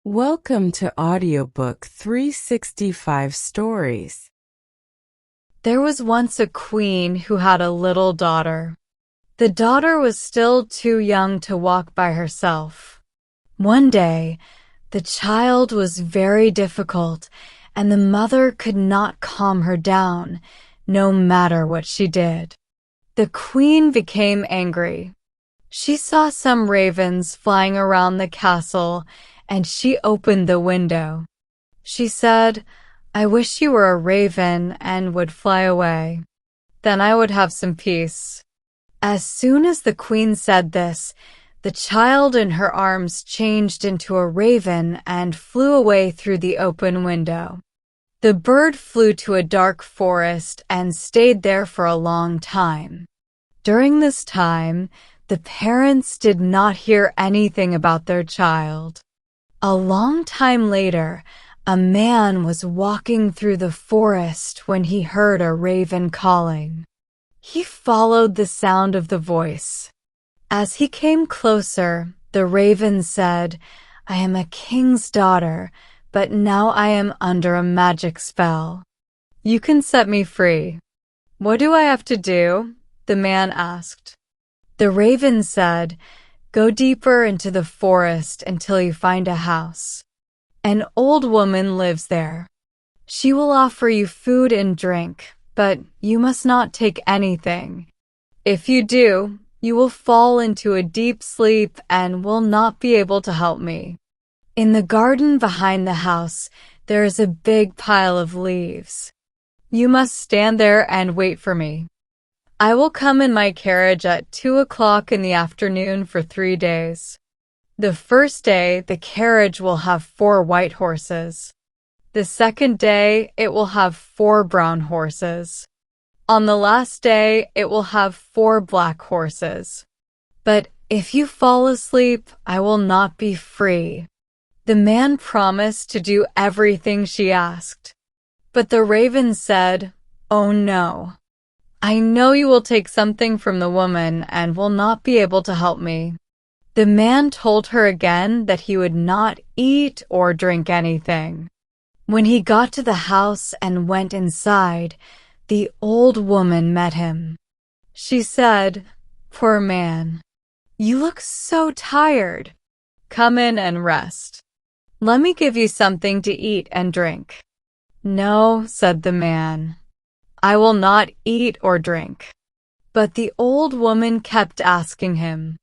Welcome to Audiobook 365 Stories. There was once a queen who had a little daughter. The daughter was still too young to walk by herself. One day, the child was very difficult, and the mother could not calm her down, no matter what she did. The queen became angry. She saw some ravens flying around the castle, and she opened the window. She said, "I wish you were a raven and would fly away. Then I would have some peace." As soon as the queen said this, the child in her arms changed into a raven and flew away through the open window. The bird flew to a dark forest and stayed there for a long time. During this time, the parents did not hear anything about their child. A long time later, a man was walking through the forest when he heard a raven calling. He followed the sound of the voice. As he came closer, the raven said, "I am a king's daughter, but now I am under a magic spell. You can set me free." "What do I have to do?" the man asked. The raven said, "Go deeper into the forest until you find a house. An old woman lives there. She will offer you food and drink, but you must not take anything. If you do, you will fall into a deep sleep and will not be able to help me. In the garden behind the house, there is a big pile of leaves. You must stand there and wait for me. I will come in my carriage at 2 o'clock in the afternoon for 3 days. The first day, the carriage will have 4 white horses. The second day, it will have 4 brown horses. On the last day, it will have 4 black horses. But if you fall asleep, I will not be free." The man promised to do everything she asked. But the raven said, "Oh no. I know you will take something from the woman and will not be able to help me." The man told her again that he would not eat or drink anything. When he got to the house and went inside, the old woman met him. She said, "Poor man, you look so tired. Come in and rest. Let me give you something to eat and drink." "No," said the man. "I will not eat or drink." But the old woman kept asking him.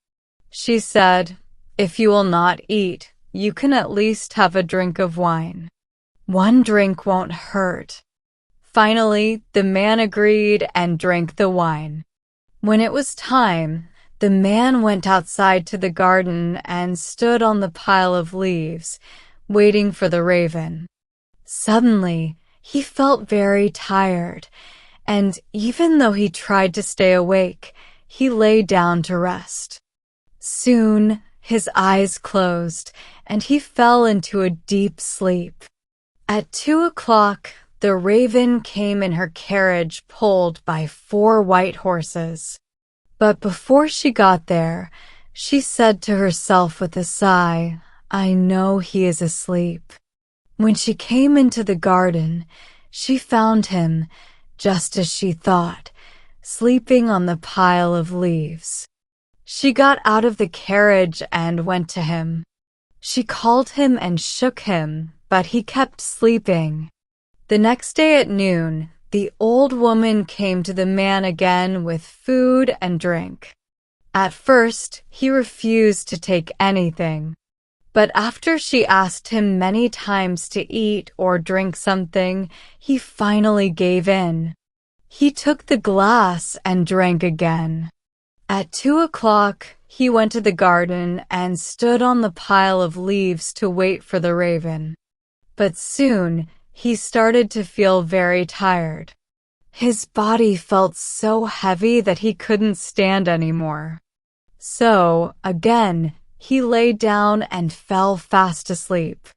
She said, "If you will not eat, you can at least have a drink of wine. 1 drink won't hurt." Finally, the man agreed and drank the wine. When it was time, the man went outside to the garden and stood on the pile of leaves, waiting for the raven. Suddenly, he felt very tired, and even though he tried to stay awake, he lay down to rest. Soon, his eyes closed, and he fell into a deep sleep. At 2 o'clock, the raven came in her carriage pulled by 4 white horses. But before she got there, she said to herself with a sigh, "I know he is asleep." When she came into the garden, she found him, just as she thought, sleeping on the pile of leaves. She got out of the carriage and went to him. She called him and shook him, but he kept sleeping. The next day at noon, the old woman came to the man again with food and drink. At first, he refused to take anything. But after she asked him many times to eat or drink something, he finally gave in. He took the glass and drank again. At 2 o'clock, he went to the garden and stood on the pile of leaves to wait for the raven. But soon, he started to feel very tired. His body felt so heavy that he couldn't stand anymore. So, again, he lay down and fell fast asleep.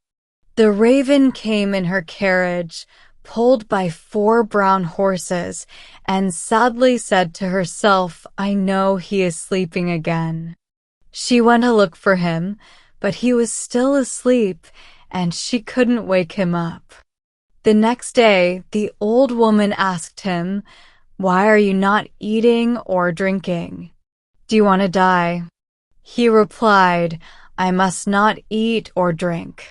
The raven came in her carriage, pulled by 4 brown horses, and sadly said to herself, "I know he is sleeping again." She went to look for him, but he was still asleep, and she couldn't wake him up. The next day, the old woman asked him, "Why are you not eating or drinking? Do you want to die?" He replied, "I must not eat or drink."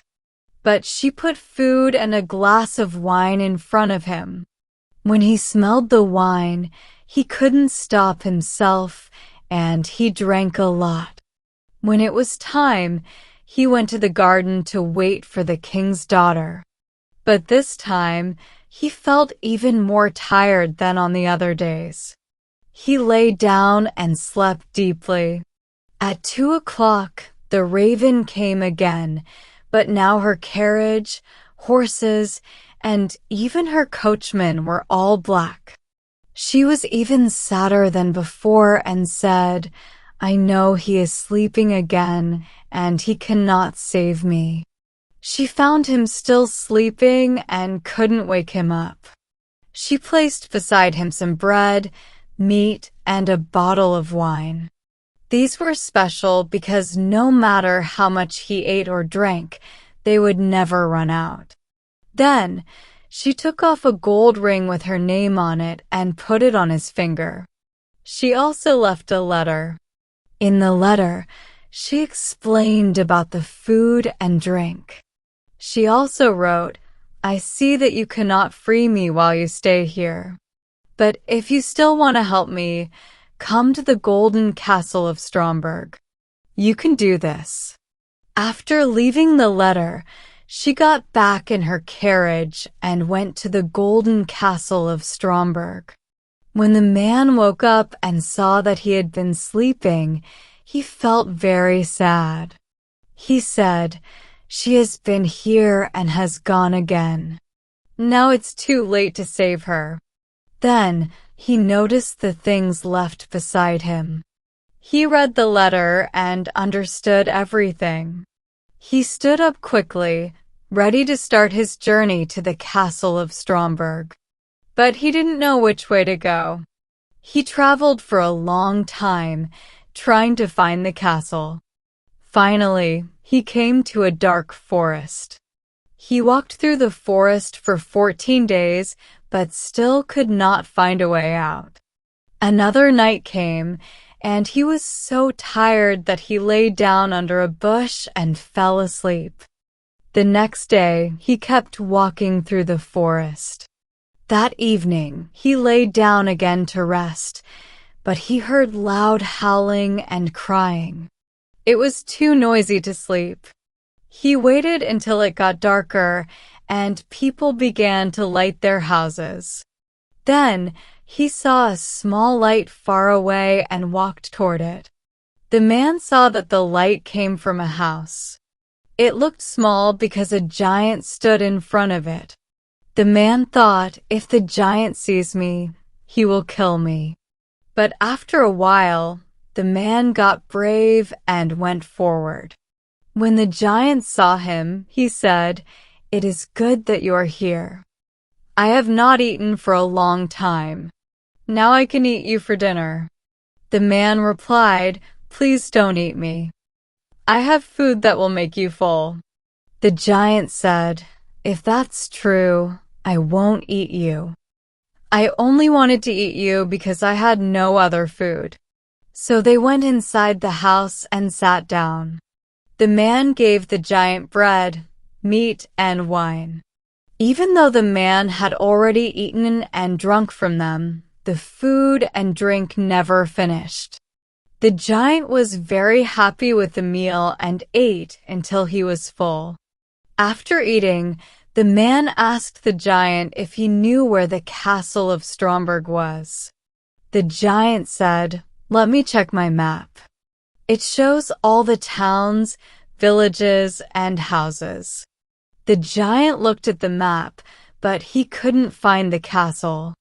But she put food and a glass of wine in front of him. When he smelled the wine, he couldn't stop himself, and he drank a lot. When it was time, he went to the garden to wait for the king's daughter. But this time, he felt even more tired than on the other days. He lay down and slept deeply. At 2 o'clock, the raven came again, but now her carriage, horses, and even her coachman were all black. She was even sadder than before and said, "I know he is sleeping again, and he cannot save me." She found him still sleeping and couldn't wake him up. She placed beside him some bread, meat, and a bottle of wine. These were special because no matter how much he ate or drank, they would never run out. Then, she took off a gold ring with her name on it and put it on his finger. She also left a letter. In the letter, she explained about the food and drink. She also wrote, "I see that you cannot free me while you stay here. But if you still want to help me, come to the golden castle of Stromberg. You can do this." After leaving the letter, she got back in her carriage and went to the golden castle of Stromberg. When the man woke up and saw that he had been sleeping, he felt very sad. He said, "She has been here and has gone again. Now it's too late to save her." Then he noticed the things left beside him. He read the letter and understood everything. He stood up quickly, ready to start his journey to the castle of Stromberg. But he didn't know which way to go. He traveled for a long time, trying to find the castle. Finally, he came to a dark forest. He walked through the forest for 14 days, but still could not find a way out. Another night came, and he was so tired that he lay down under a bush and fell asleep. The next day, he kept walking through the forest. That evening, he lay down again to rest, but he heard loud howling and crying. It was too noisy to sleep. He waited until it got darker, and people began to light their houses. Then, he saw a small light far away and walked toward it. The man saw that the light came from a house. It looked small because a giant stood in front of it. The man thought, "If the giant sees me, he will kill me." But after a while, the man got brave and went forward. When the giant saw him, he said, "It is good that you are here. I have not eaten for a long time. Now I can eat you for dinner." The man replied, "Please don't eat me. I have food that will make you full." The giant said, "If that's true, I won't eat you. I only wanted to eat you because I had no other food." So they went inside the house and sat down. The man gave the giant bread, meat, and wine. Even though the man had already eaten and drunk from them, the food and drink never finished. The giant was very happy with the meal and ate until he was full. After eating, the man asked the giant if he knew where the castle of Stromberg was. The giant said, "Let me check my map. It shows all the towns, villages, and houses." The giant looked at the map, but he couldn't find the castle.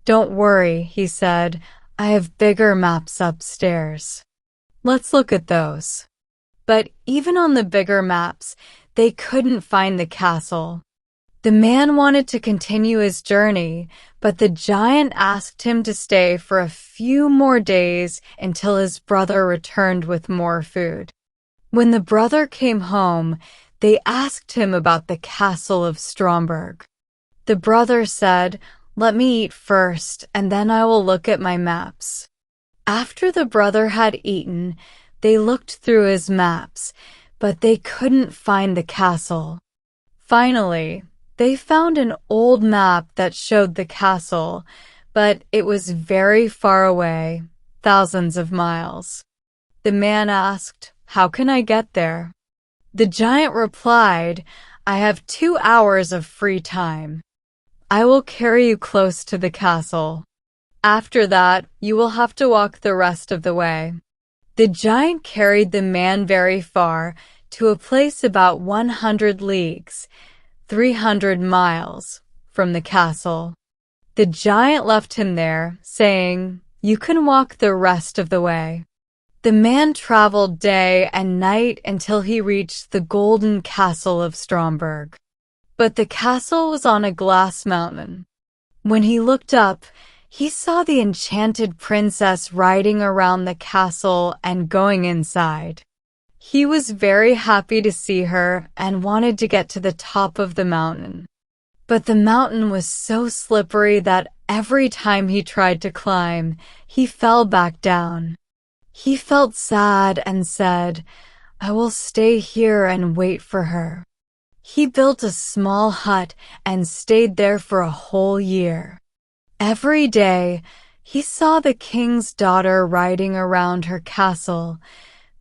"Don't worry," he said, "I have bigger maps upstairs. Let's look at those." But even on the bigger maps, they couldn't find the castle. The man wanted to continue his journey, but the giant asked him to stay for a few more days until his brother returned with more food. When the brother came home, they asked him about the castle of Stromberg. The brother said, "Let me eat first, and then I will look at my maps." After the brother had eaten, they looked through his maps, but they couldn't find the castle. Finally, they found an old map that showed the castle, but it was very far away, thousands of miles. The man asked, "How can I get there?" The giant replied, "I have 2 hours of free time. I will carry you close to the castle. After that, you will have to walk the rest of the way." The giant carried the man very far, to a place about 100 leagues, 300 miles, from the castle. The giant left him there, saying, "You can walk the rest of the way." The man traveled day and night until he reached the golden castle of Stromberg. But the castle was on a glass mountain. When he looked up, he saw the enchanted princess riding around the castle and going inside. He was very happy to see her and wanted to get to the top of the mountain. But the mountain was so slippery that every time he tried to climb, he fell back down. He felt sad and said, "I will stay here and wait for her." He built a small hut and stayed there for a whole year. Every day, he saw the king's daughter riding around her castle,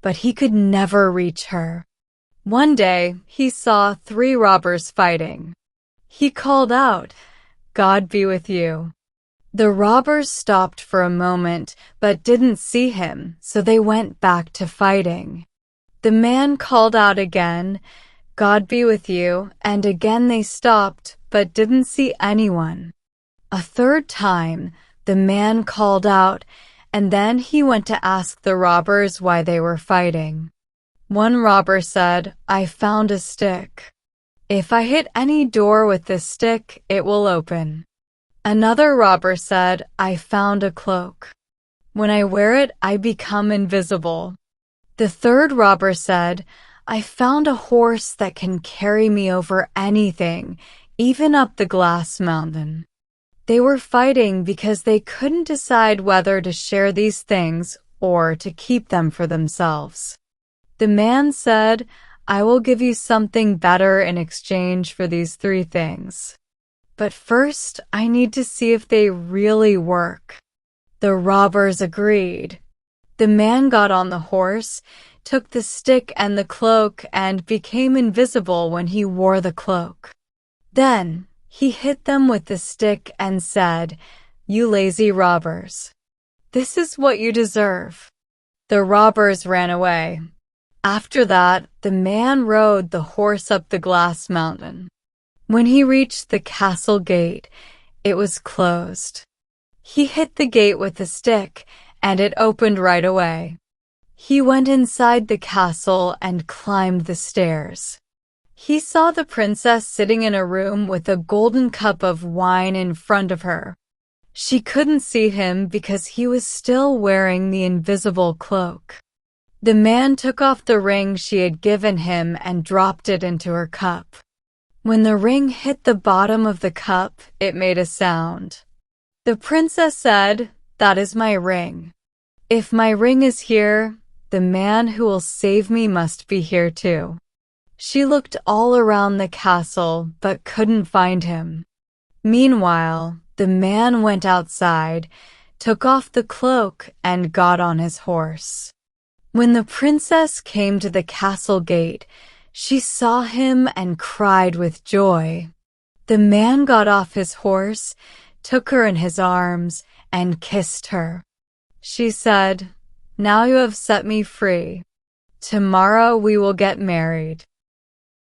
but he could never reach her. One day, he saw 3 robbers fighting. He called out, "God be with you." The robbers stopped for a moment, but didn't see him, so they went back to fighting. The man called out again, "God be with you," and again they stopped, but didn't see anyone. A third time, the man called out, and then he went to ask the robbers why they were fighting. One robber said, "I found a stick. If I hit any door with this stick, it will open." Another robber said, "I found a cloak. When I wear it, I become invisible." The third robber said, "I found a horse that can carry me over anything, even up the glass mountain." They were fighting because they couldn't decide whether to share these things or to keep them for themselves. The man said, "I will give you something better in exchange for these 3 things. But first, I need to see if they really work." The robbers agreed. The man got on the horse, took the stick and the cloak, and became invisible when he wore the cloak. Then, he hit them with the stick and said, "You lazy robbers. This is what you deserve." The robbers ran away. After that, the man rode the horse up the glass mountain. When he reached the castle gate, it was closed. He hit the gate with the stick, and it opened right away. He went inside the castle and climbed the stairs. He saw the princess sitting in a room with a golden cup of wine in front of her. She couldn't see him because he was still wearing the invisible cloak. The man took off the ring she had given him and dropped it into her cup. When the ring hit the bottom of the cup, it made a sound. The princess said, "That is my ring. If my ring is here, the man who will save me must be here too." She looked all around the castle, but couldn't find him. Meanwhile, the man went outside, took off the cloak, and got on his horse. When the princess came to the castle gate, she saw him and cried with joy. The man got off his horse, took her in his arms, and kissed her. She said, "Now you have set me free. Tomorrow we will get married."